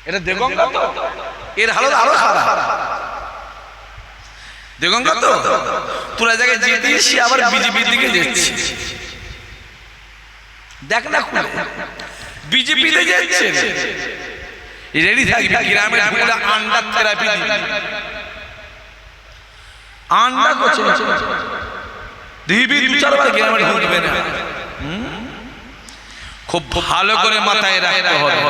এটা দেগঙ্গা তো, এর হালত আরো খারাপ। দেগঙ্গা তো তোরা জায়গায় যেতে এসে আবার বিজেপির দিকে যাচ্ছে, দেখ না খুলে বিজেপিতে যাচ্ছে। রেডি থাকবি গ্রামের ঢুকলে আন্ডার থেরাপি দিবি, আন্ডা করছে দিবি 2-4 বার গ্রামে ঢুকবে না। খুব ভালো করে মাথায় রাখতে হবে,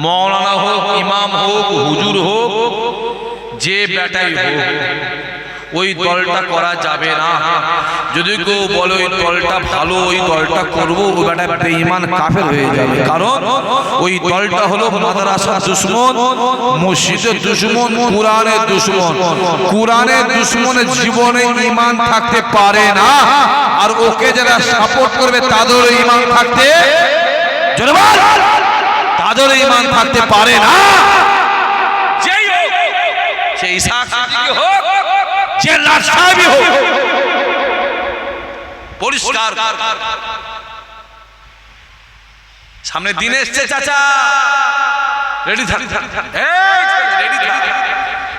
মৌলানা হোক, ইমাম হোক, হুজুর হোক, যে বেটাই হোক, ওই দলটা করা যাবে না। যদি কেউ বলে ওই দলটা ভালো, ওই দলটা করবো, ওই বেটা বেঈমান কাফের হয়ে যাবে। কারণ ওই দলটা হলো মাদ্রাসার দুশমন, মসজিদের দুশমন, কুরআনের দুশমন। কুরআনের দুশমনের জীবনে ঈমান থাকতে পারে না, আর ওকে যারা সাপোর্ট করবে তাদের ঈমান থাকতে, জোরে বল, তাদের ঈমান থাকতে পারে না। যেই হোক, সেই ইসহাক সিদ্দিকী হোক, যে লাট সাহেবই হোক, পরিষ্কার। সামনে দিন এসছে চাচা, রেডি থাক, রেডি থাক।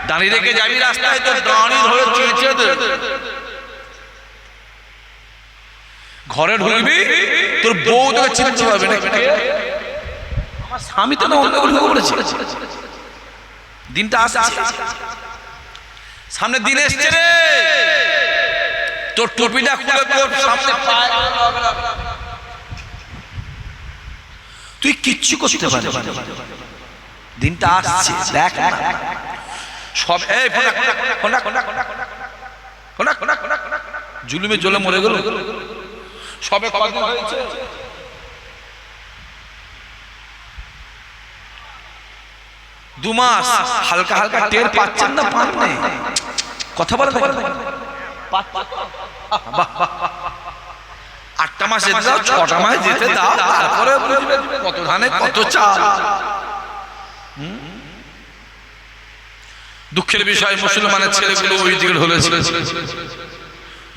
দাঁড়িয়ে রেখে যাবি রাস্তায়, তো দাঁড়িয়ে ধরে চেঁচে দে। ঘরে ঢুকবি, তোর বউ তোকে চিনতে পারবে না, আমার স্বামী তো না অন্য ঢুকে পড়েছে। দিনটা আসছে, সামনে দিন এসছে রে, তোর টুপিটা খুলে তোর সামনে পায়, তুই কিচ্ছু করতে পারবি না। দিনটা আসছে, দেখ না সব। এই জুলুমে জ্বলে মরে গেল, সবে কদিন হয়েছে, দু মাস, হালকা হালকা টের পাচ্ছেন না? পান নেই, কথা বলে 8টা মাস যেতে দাও, 6টা মাস যেতে দাও, তারপরে বুঝবে কত ধানে কত চাল। দুঃখের বিষয় মুসলমানের ছেলেগুলো ওই দিকে ঢলেছে,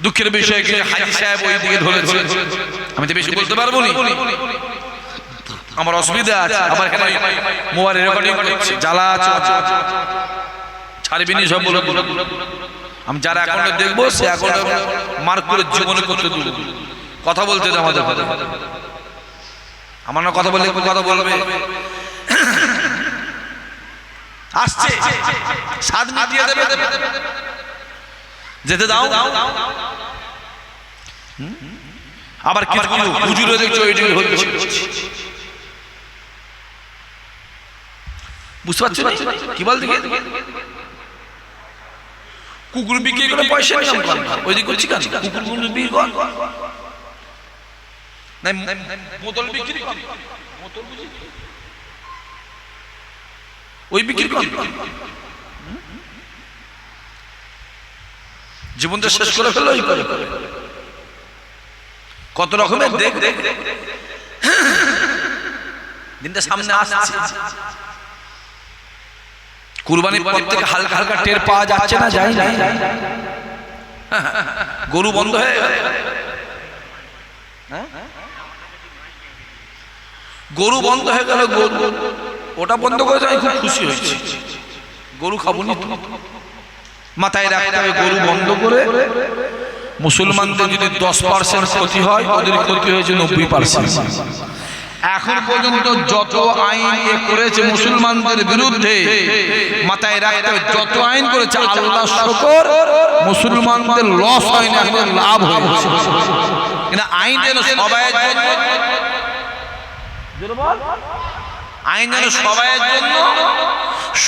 দুঃখের বিষয় কি হাজী সাহেব ওই দিকে ঢলেছে। আমি তো বেশি বলতে পারবো না, আমার অসুবিধা আছে। আবার এখানে মোবাইল রেকর্ডিং করছে, জ্বালা আছে, ছাড়বিনি সব বলে। আমি যারা অ্যাকাউন্টে দেখবো সে অ্যাকাউন্টে মার্ক করে জীবনে করতে দেবো। কথা বলতে দে আমাদের, আমার না কথা বললে কথা বলবে। আসছে, স্বাদ মিটিয়ে দেবে, যেতে দাও। আবার কিছু হুজুরে দেখছো ওইটি হচ্ছে, বুঝতে পারছো কি বল? দেখে কুকুর বিক্রি করে পয়সা নিলাম, ওই দিকে করছি কেন? কুকুর বিক্রি কর, বোতল বিক্রি কর, ওই বিক্রি কর। জীবনটা শেষ করে ফেলো ওই করে। কত রকমের দেখ, দিনটা সামনে আসছে। কুরবানির পর থেকে হালকা হালকা টের পাওয়া যাচ্ছে না? যায় না? গরু বন্ধ হয়ে গেল, গরু বন্ধ হয়ে গেল, ওটা বন্ধ করে আমি খুব খুশি হয়েছি। গরু খাবো না, মাথায় রাখতে হবে গরু বন্ধ করে মুসলমানদের যদি 10% ক্ষতি হয়, ওদের ক্ষতি হয়েছে 90%। এখন পর্যন্ত যত আইন করেছে মুসলমানদের বিরুদ্ধে, মাথায় রাখতে হবে যত আইন করেছে, আল্লাহ শুকর মুসলমানদের লস হয় না, এখন লাভ হয়েছে। কিন্তু আইন যেন সবাইয়ের জন্য, আইন যেন সবাইয়ের জন্য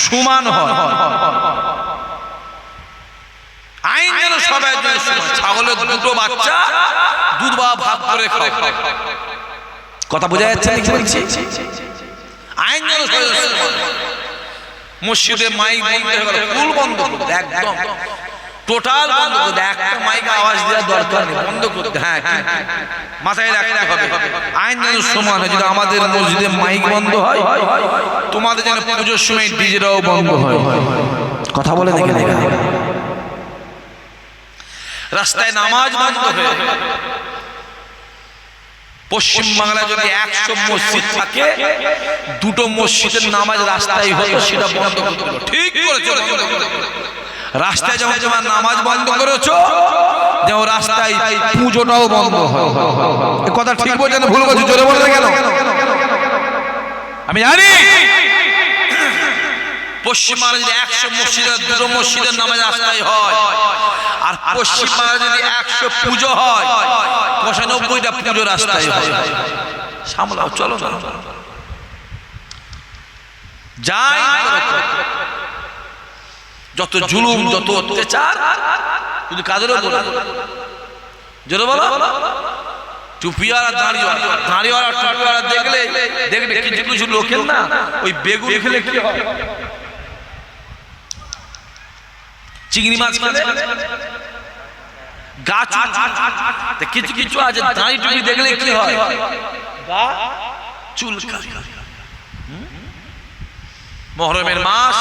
সমান হয়, আইন যেন সবাইয়ের জন্য সমান। ছাগলের দুটো বাচ্চা দুধ বা ভাগ করে খায়, কথা বোঝা যাচ্ছে? আইন যেন মসজিদে মাইক বন্ধ হয়ে গেল, ফুল বন্ধ করতে, একদম টোটাল বন্ধ করতে, একটা মাইক আওয়াজ দেওয়ার দরকার নেই, বন্ধ করতে। হ্যাঁ, মাথায় রাখতে হবে আইন যেন সমান হয়। যদি আমাদের মসজিদে মাইক বন্ধ হয়, তোমাদের যেন পুজোর সময় ডিজেরাও বন্ধ হয়। কথা বলে দেখে দেখে রাস্তায় নামাজ বন্ধ হয়ে, পশ্চিম বাংলায় যদি 100 মসজিদ থাকে, দুটো মসজিদের নামাজ রাস্তায় হতো, সেটা বন্ধ করে দিল। ঠিক করেছো, রাস্তায় যেমন তোমার নামাজ বন্ধ করেছো, যেমন রাস্তায় পুজোটাও বন্ধ হয়। এই কথা ঠিক বলছেন না ভুল বলছি? জোরে বলে কেন? আমি জানি পশ্চিম বাংলায় যদি 100 মসজিদের দুটো মসজিদের নামাজ রাস্তায় হয়, আর পশ্চিম বাংলায় যদি 100 পুজো হয়, 95টা পুজো রাস্তায় হয়। সামলাও, চলো না যাই। যত জুলুম, যত অত্যাচার, কিন্তু কাদের উপর? জোরে বলো। টুপিওয়ালা দাঁড়িওয়ালা টুপিওয়ালা দেখবে কিছু কিছু লোকের না ওই বেগুন খেলে কি হয়, চিংড়ি মাছ খেলে গাছ, কিছু কিছু আছে দাঁড়ি টুপি দেখলে কি হয়, চুল। মহরমের মাস